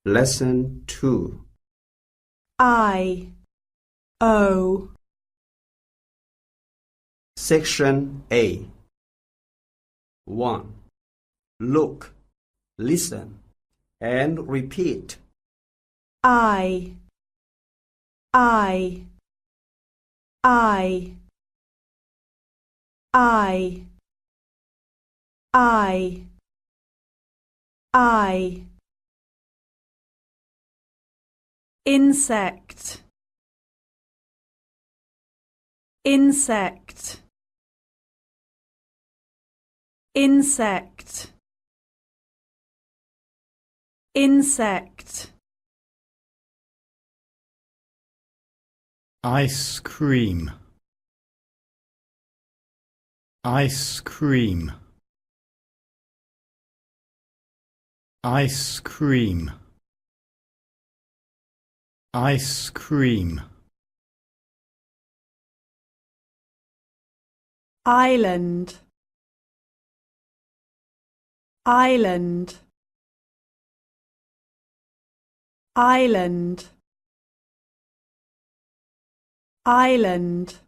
Lesson 2. I, O. Section A. 1. Look, listen, and repeat. I, I, I, I, I, I. Insect, insect, insect, insect. Ice cream, ice cream, ice cream, ice cream. Island, island, island, island.